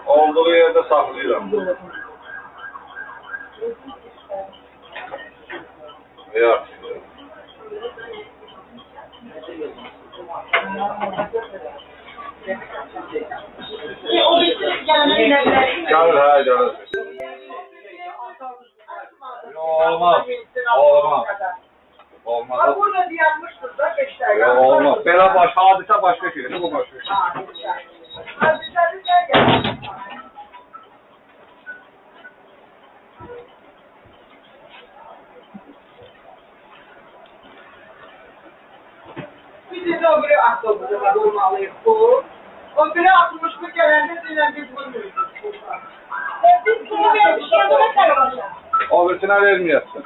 Olduğu yerde saklayıram. Yok. O bizim gelenler. Gelir ha gelir. Olmaz. Olmaz. Olmaz. Burada diyanmıştır da geçler. Yok olmaz. Bela hadise başka şey. Ne bu başka şey? Bizim de o biri aklımızda var olmalıyız bu. O biri 60'lık gelende dinlen biz bulmuyoruz. Biz bunu bir şey bırakalım. O birisine vermiyorsun.